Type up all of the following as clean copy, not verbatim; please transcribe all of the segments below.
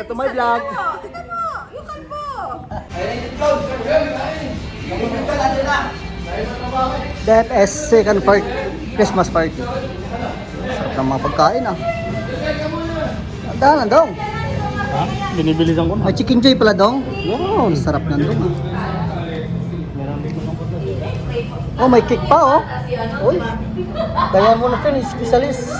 welcome to my vlog. Tignan mo, yung kalbo. That is second part, Christmas party. Sarap ng mga pagkain ah. Dahan dong. Ha? Binibilisan ko na. May chicken joy pala dong. Yun. Sarap nandun ah. Oh, may cake pa oh. Uy. Kaya mo na ito, specialist.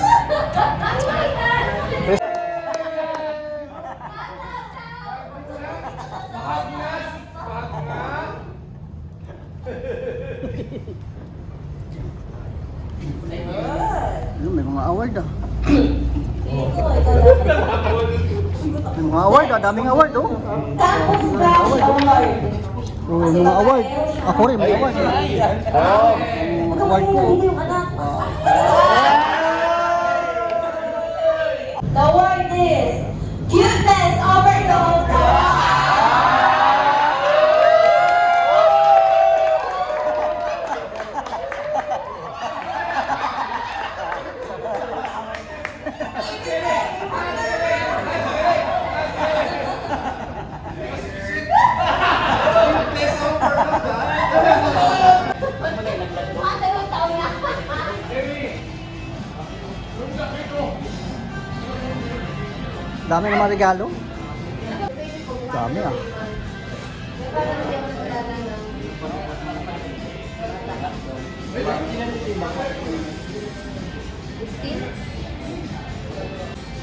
Ano, may mga award ah. May mga award ah, daming award oh. Oh, may mga award. Ako rin, may award. Mga award ko. The word is cuteness overload. Dami naman regalo. Dami ah.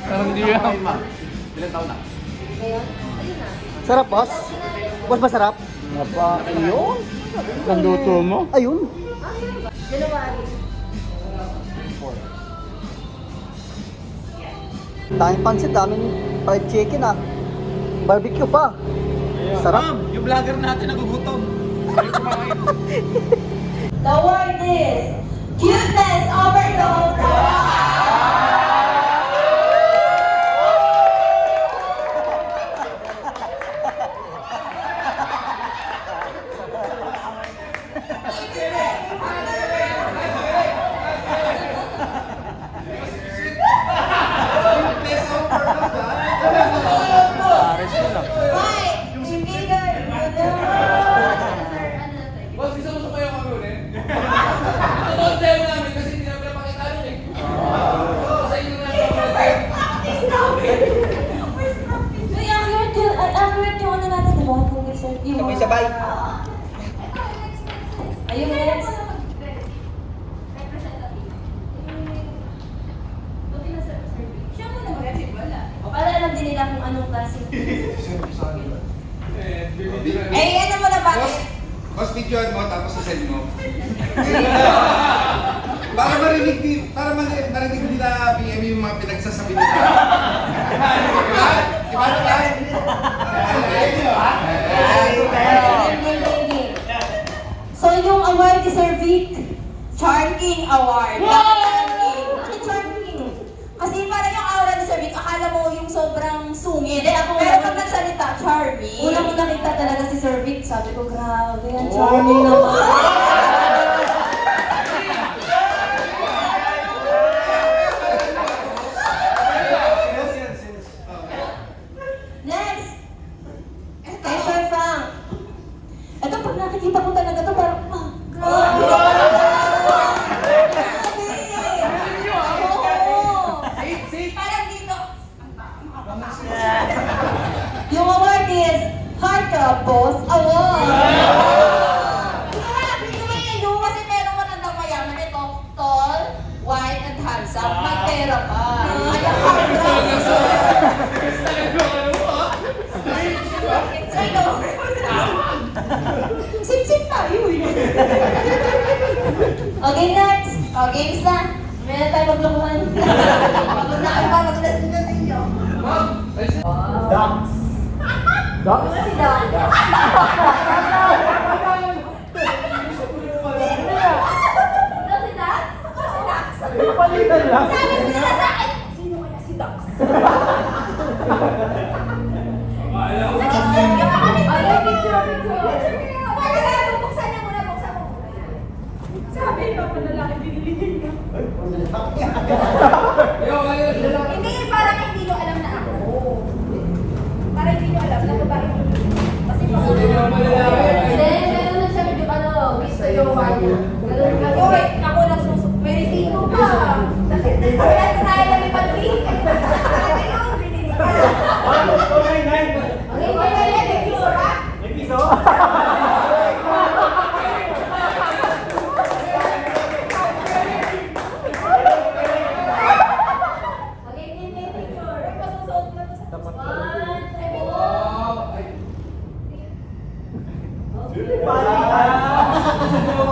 Parang hindi yan. Ilan taon na? Sarap boss. Boss masarap? Napa, yun. Ganduto mo. Ayun. Daming pansit, daming fried chicken ah. Barbecue pa. Sarap. Yung vlogger natin nagugutom. The word is cuteness overload. Boss, gusto mo sumayaw kami ulit? Ito ang sayo namin kasi hindi namin napakita nun eh. Sa inyo na Sabay. Ayun, next. O, para alam din nila kung anong klase. Ano mo na bakit? Boss, videoan mo tapos isend mo. Para marinig nila PM yung mga pinagsasabi nila. Diba? Diba na So yung award is Sir Vic Charming Award. Bakit Charming? Kasi parang yung aura ni Sir Vic, akala mo yung sobrang sungit. Pero pag nagsalita, charming. Una ko nakita talaga si Sir Vic, sabi ko, grabe, ang charming naman. Next! Kay Sir Frank. Ito, pag nakikita ko talaga ito, parang, grabe. Parang dito. Yung award is Heart of Boss Award. Kasi meron matandang mayaman ito, tall, white, and handsome. May pera pa. Kaya heart of Sip-sip tayo eh. Okay, next. O, games na. Meron tayo maglokohan. Pagod na kayo pa, maglasin na ninyo. Ducks. Ducks? Ano si Doc? Ano si Doc? Palitan lang. Sabi ko nila sa akin, sino kaya si Doc? Ay, picture. Buksan niya muna, buksan mo muna. Sabi ko, panalaki binili niya. Hindi, parang hindi nyo alam na ako. jowa niya. Ganun ka. Uy, ako nagsusuk. May resibo pa. Kaya tayo lang ipag-ring. Ayun, binili ka. Okay, kaya yan. May piso, ha? May piso? Okay, may picture. Pasusuot na to sa one, two. Wow!